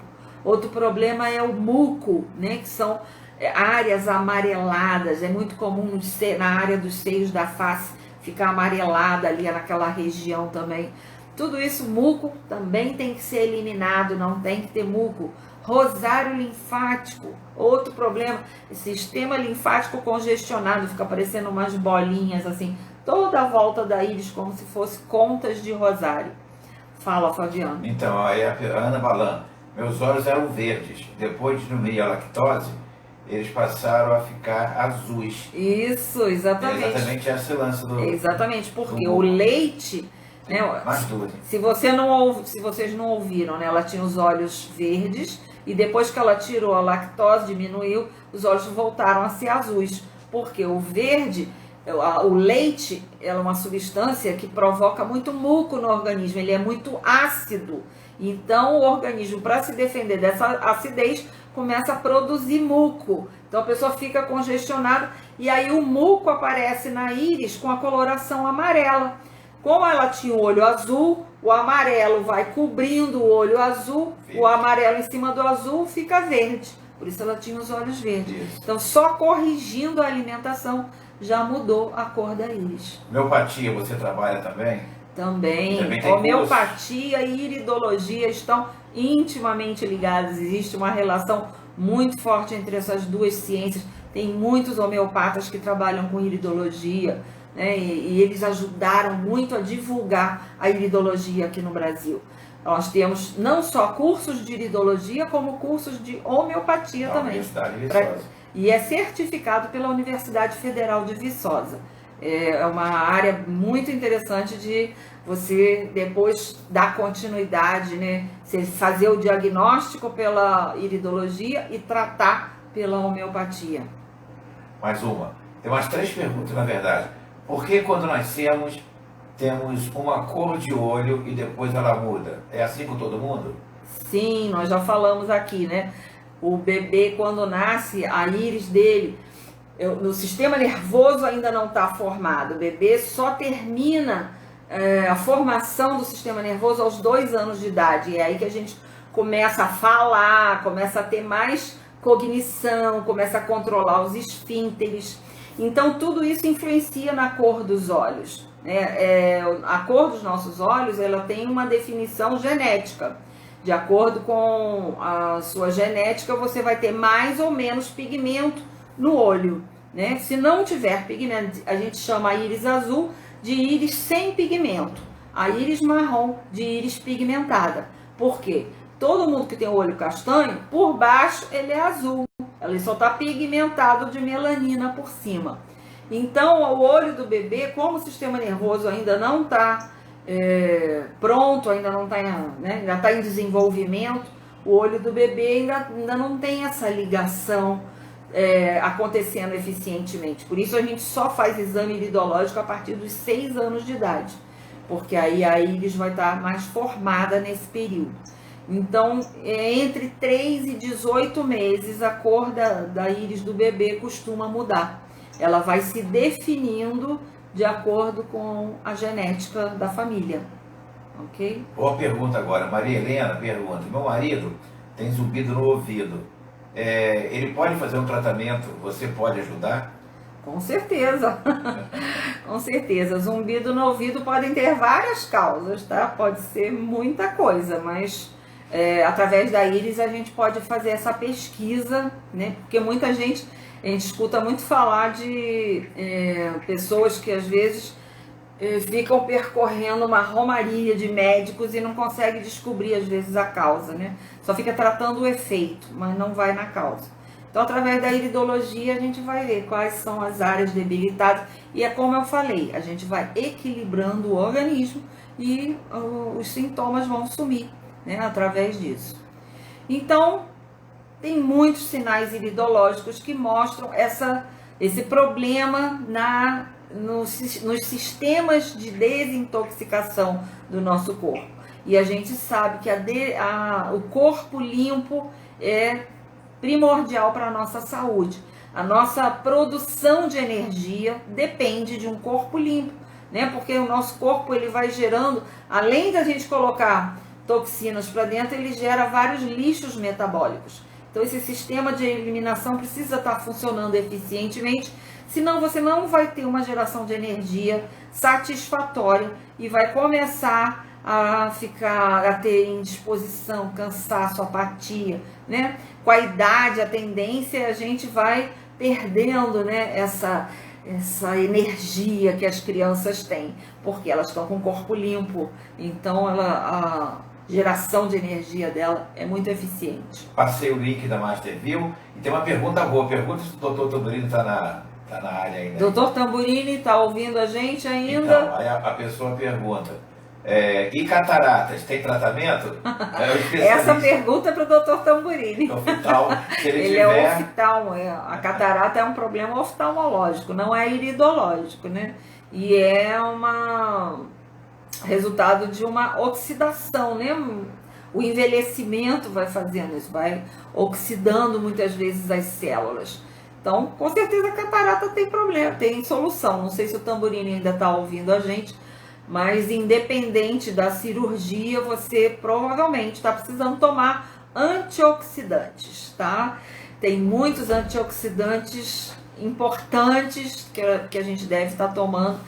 Outro problema é o muco, né, que são áreas amareladas. É muito comum na área dos seios da face ficar amarelada ali naquela região também. Tudo isso, muco, também tem que ser eliminado, não tem que ter muco. Rosário linfático, outro problema, sistema linfático congestionado, fica parecendo umas bolinhas assim, toda a volta da íris, como se fosse contas de rosário. Fala, Fabiano. Então, aí a Ana Balan, meus olhos eram verdes, depois de diminuir a lactose, eles passaram a ficar azuis. Isso, exatamente. É exatamente esse lance do... Exatamente, porque o leite... Né, mais dúvida. Se vocês não ouviram, né, ela tinha os olhos verdes e depois que ela tirou a lactose, diminuiu, os olhos voltaram a ser azuis. Porque o verde, o leite, é uma substância que provoca muito muco no organismo, ele é muito ácido. Então o organismo, para se defender dessa acidez, começa a produzir muco. Então a pessoa fica congestionada e aí o muco aparece na íris com a coloração amarela. Como ela tinha o olho azul, o amarelo vai cobrindo o olho azul, verde. O amarelo em cima do azul fica verde. Por isso ela tinha os olhos verdes. Isso. Então, só corrigindo a alimentação já mudou a cor da íris. Homeopatia, você trabalha também? Também. Homeopatia e iridologia estão intimamente ligadas. Existe uma relação muito forte entre essas duas ciências. Tem muitos homeopatas que trabalham com iridologia. E eles ajudaram muito a divulgar a iridologia aqui no Brasil. Nós temos não só cursos de iridologia, como cursos de homeopatia também. E é certificado pela Universidade Federal de Viçosa. É uma área muito interessante de você depois dar continuidade, né? Você fazer o diagnóstico pela iridologia e tratar pela homeopatia. Mais uma. Tem umas 3 perguntas, na verdade. Por que quando nascemos temos uma cor de olho e depois ela muda? É assim com todo mundo? Sim, nós já falamos aqui, né? O bebê, quando nasce, a íris dele, no sistema nervoso ainda não está formado. O bebê só termina a formação do sistema nervoso aos 2 anos de idade. E é aí que a gente começa a falar, começa a ter mais cognição, começa a controlar os esfínteres. Então, tudo isso influencia na cor dos olhos. A cor dos nossos olhos, ela tem uma definição genética. De acordo com a sua genética, você vai ter mais ou menos pigmento no olho. Né? Se não tiver pigmento, a gente chama a íris azul de íris sem pigmento. A íris marrom de íris pigmentada. Por quê? Todo mundo que tem o olho castanho, por baixo ele é azul. Ele só está pigmentado de melanina por cima. Então, o olho do bebê, como o sistema nervoso ainda não está pronto, ainda não está, né, ainda está em desenvolvimento, o olho do bebê ainda não tem essa ligação acontecendo eficientemente. Por isso a gente só faz exame iridológico a partir dos 6 anos de idade, porque aí a íris vai estar mais formada nesse período. Então, entre 3 e 18 meses, a cor da íris do bebê costuma mudar. Ela vai se definindo de acordo com a genética da família. Ok? Boa pergunta agora. Maria Helena pergunta: meu marido tem zumbido no ouvido. ele pode fazer um tratamento, você pode ajudar? Com certeza, com certeza. Zumbido no ouvido podem ter várias causas, tá? Pode ser muita coisa, mas através da íris a gente pode fazer essa pesquisa, né? Porque muita gente, a gente escuta muito falar de pessoas que às vezes ficam percorrendo uma romaria de médicos e não consegue descobrir às vezes a causa, né? Só fica tratando o efeito, mas não vai na causa. Então, através da iridologia, a gente vai ver quais são as áreas debilitadas. E é como eu falei, a gente vai equilibrando o organismo e os sintomas vão sumir, né, através disso. Então, tem muitos sinais iridológicos que mostram esse problema nos sistemas de desintoxicação do nosso corpo. E a gente sabe que o corpo limpo é primordial para a nossa saúde. A nossa produção de energia depende de um corpo limpo, né? Porque o nosso corpo ele vai gerando, além da gente colocar toxinas para dentro, ele gera vários lixos metabólicos. Então esse sistema de eliminação precisa estar funcionando eficientemente, senão você não vai ter uma geração de energia satisfatória e vai começar a ter indisposição, cansaço, apatia, né? Com a idade, a tendência, a gente vai perdendo, né, essa energia que as crianças têm, porque elas estão com o corpo limpo, então a geração de energia dela é muito eficiente. Passei o link da Masterview e tem uma pergunta boa, pergunta se o Dr. Tamburini está na área ainda. Dr. Tamburini está ouvindo a gente ainda? Então, aí a pessoa pergunta, e cataratas, tem tratamento? Essa pergunta é para o Dr. Tamburini. Se ele tiver... é oftalmo, a catarata é um problema oftalmológico, não é iridológico, né? E é resultado de uma oxidação, né? O envelhecimento vai fazendo isso, vai oxidando muitas vezes as células. Então, com certeza a catarata tem problema, tem solução. Não sei se o Tamburini ainda está ouvindo a gente, mas independente da cirurgia, você provavelmente está precisando tomar antioxidantes, tá? Tem muitos antioxidantes importantes que a gente deve estar tomando,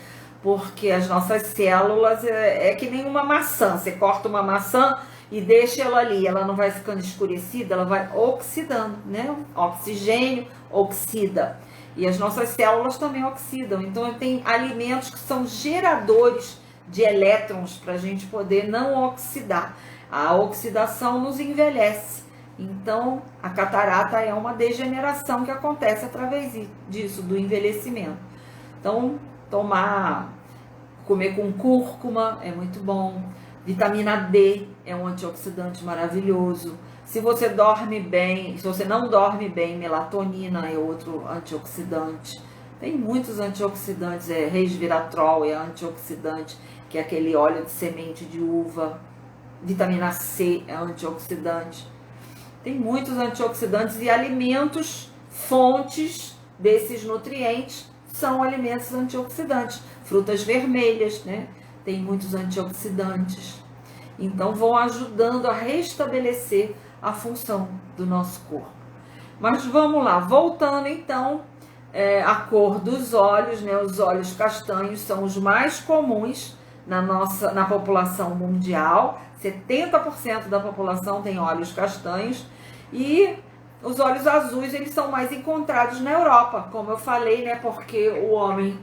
porque as nossas células é que nem uma maçã. Você corta uma maçã e deixa ela ali, ela não vai ficando escurecida, ela vai oxidando, né? Oxigênio oxida. E as nossas células também oxidam. Então, tem alimentos que são geradores de elétrons para a gente poder não oxidar. A oxidação nos envelhece. Então, a catarata é uma degeneração que acontece através disso, do envelhecimento. Então, comer com cúrcuma é muito bom. Vitamina D é um antioxidante maravilhoso. Se você dorme bem, se você não dorme bem, melatonina é outro antioxidante. Tem muitos antioxidantes, resveratrol é antioxidante, que é aquele óleo de semente de uva. Vitamina C é antioxidante. Tem muitos antioxidantes e alimentos, fontes desses nutrientes, são alimentos antioxidantes. Frutas vermelhas, né? Tem muitos antioxidantes. Então, vão ajudando a restabelecer a função do nosso corpo. Mas vamos lá, voltando então, a cor dos olhos, né? Os olhos castanhos são os mais comuns na população mundial. 70% da população tem olhos castanhos e os olhos azuis eles são mais encontrados na Europa, como eu falei, né? Porque o homem,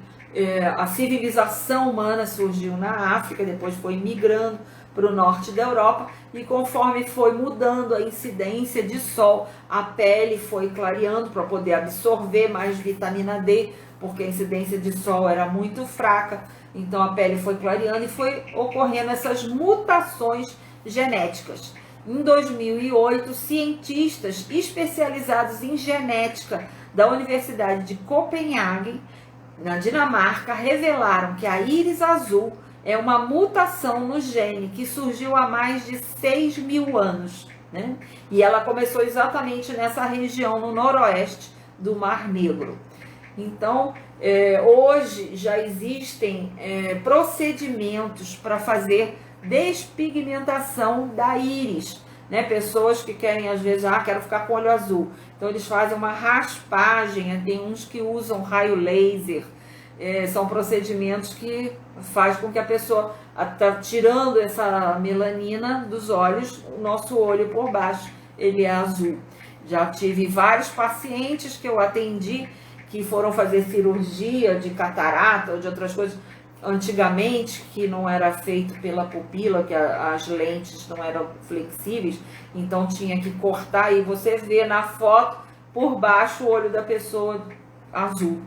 a civilização humana surgiu na África, depois foi migrando para o norte da Europa e conforme foi mudando a incidência de sol, a pele foi clareando para poder absorver mais vitamina D, porque a incidência de sol era muito fraca, então a pele foi clareando e foi ocorrendo essas mutações genéticas. Em 2008, cientistas especializados em genética da Universidade de Copenhague, na Dinamarca, revelaram que a íris azul é uma mutação no gene que surgiu há mais de 6.000 anos, né? E ela começou exatamente nessa região, no noroeste do Mar Negro. Então, hoje já existem procedimentos para fazer despigmentação da íris. né? Pessoas que querem, às vezes, quero ficar com o olho azul. Então, eles fazem uma raspagem, tem uns que usam raio laser, são procedimentos que faz com que a pessoa, tá tirando essa melanina dos olhos, o nosso olho por baixo, ele é azul. Já tive vários pacientes que eu atendi que foram fazer cirurgia de catarata ou de outras coisas antigamente, que não era feito pela pupila, que as lentes não eram flexíveis, então tinha que cortar e você vê na foto por baixo o olho da pessoa azul.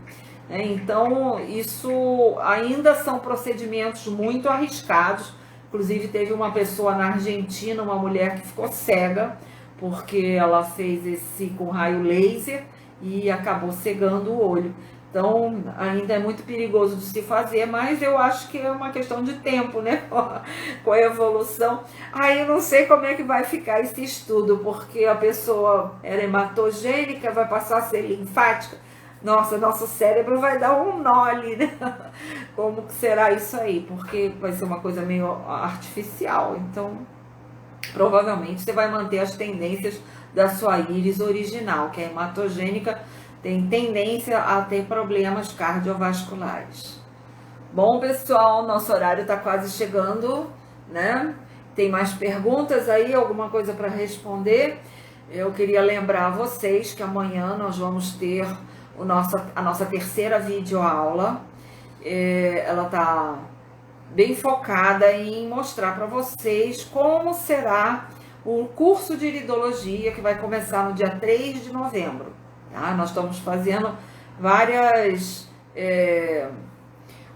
Então, isso ainda são procedimentos muito arriscados. Inclusive, teve uma pessoa na Argentina, uma mulher que ficou cega, porque ela fez esse com raio laser e acabou cegando o olho. Então, ainda é muito perigoso de se fazer, mas eu acho que é uma questão de tempo, né? Com a evolução. Aí eu não sei como é que vai ficar esse estudo, porque a pessoa era hematogênica, vai passar a ser linfática. Nossa, nosso cérebro vai dar um nó ali, né? Como que será isso aí? Porque vai ser uma coisa meio artificial. Então, provavelmente você vai manter as tendências da sua íris original, que é hematogênica, tem tendência a ter problemas cardiovasculares. Bom, pessoal, nosso horário está quase chegando, né? Tem mais perguntas aí, alguma coisa para responder? Eu queria lembrar vocês que amanhã nós vamos ter a nossa terceira videoaula. Ela está bem focada em mostrar para vocês como será o curso de iridologia que vai começar no dia 3 de novembro. Tá? Nós estamos fazendo várias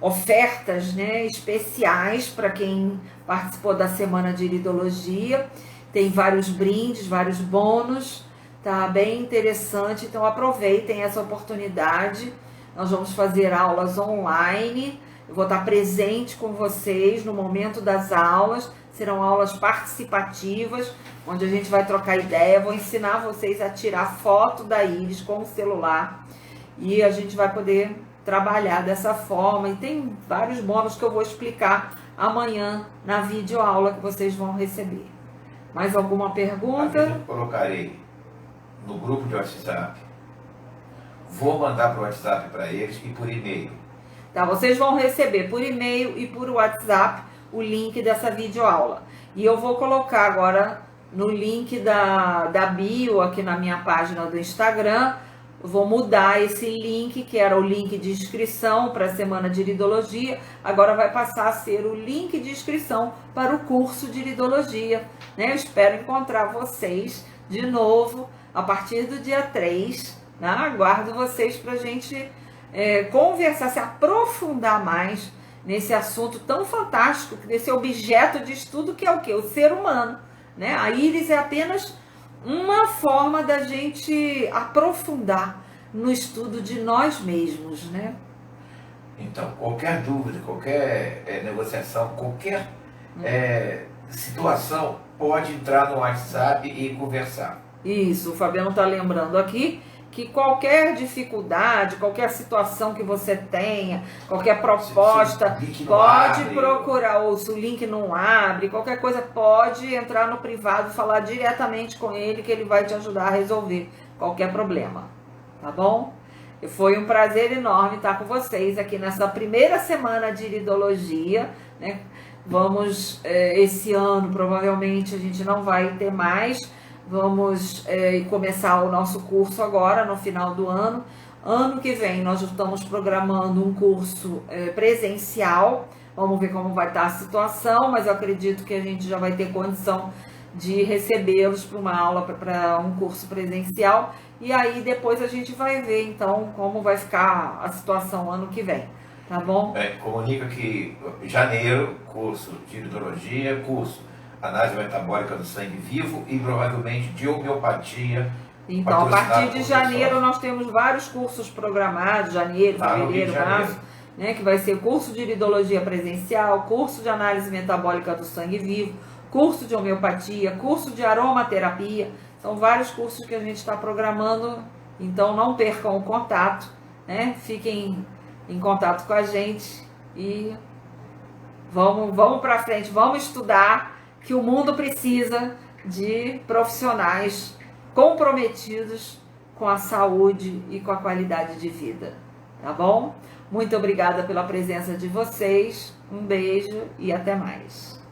ofertas, né, especiais para quem participou da semana de iridologia. Tem vários brindes, vários bônus. Tá bem interessante, então aproveitem essa oportunidade. Nós vamos fazer aulas online, eu vou estar presente com vocês no momento das aulas, serão aulas participativas, onde a gente vai trocar ideia, vou ensinar vocês a tirar foto da íris com o celular e a gente vai poder trabalhar dessa forma, e tem vários bônus que eu vou explicar amanhã na videoaula que vocês vão receber. Mais alguma pergunta? Eu colocarei no grupo de WhatsApp, vou mandar para o WhatsApp para eles e por e-mail. Tá, vocês vão receber por e-mail e por WhatsApp o link dessa videoaula. E eu vou colocar agora no link da bio aqui na minha página do Instagram, eu vou mudar esse link, que era o link de inscrição para a semana de iridologia, agora vai passar a ser o link de inscrição para o curso de iridologia, né? Eu espero encontrar vocês de novo a partir do dia 3, né? Aguardo vocês para a gente conversar, se aprofundar mais nesse assunto tão fantástico, desse objeto de estudo que é o quê? O ser humano, né? A íris é apenas uma forma da gente aprofundar no estudo de nós mesmos, né? Então, qualquer dúvida, qualquer negociação, qualquer situação, pode entrar no WhatsApp e conversar. Isso, o Fabiano está lembrando aqui que qualquer dificuldade, qualquer situação que você tenha, qualquer proposta, pode procurar, ou se o link não abre, qualquer coisa, pode entrar no privado e falar diretamente com ele, que ele vai te ajudar a resolver qualquer problema, tá bom? E foi um prazer enorme estar com vocês aqui nessa primeira semana de iridologia, né? Vamos, esse ano provavelmente a gente não vai ter mais. Vamos começar o nosso curso agora, no final do ano. Ano que vem nós estamos programando um curso presencial. Vamos ver como vai estar a situação, mas eu acredito que a gente já vai ter condição de recebê-los para uma aula, para um curso presencial. E aí depois a gente vai ver então como vai ficar a situação ano que vem. Tá bom? Comunica que janeiro, curso de iridologia, curso análise metabólica do sangue vivo e provavelmente de homeopatia. Então, a partir de janeiro nós temos vários cursos programados, janeiro, fevereiro, março, né, que vai ser curso de iridologia presencial, curso de análise metabólica do sangue vivo, curso de homeopatia, curso de aromaterapia. São vários cursos que a gente está programando, então não percam o contato, né? Fiquem em contato com a gente e vamos para frente, vamos estudar, que o mundo precisa de profissionais comprometidos com a saúde e com a qualidade de vida, tá bom? Muito obrigada pela presença de vocês, um beijo e até mais.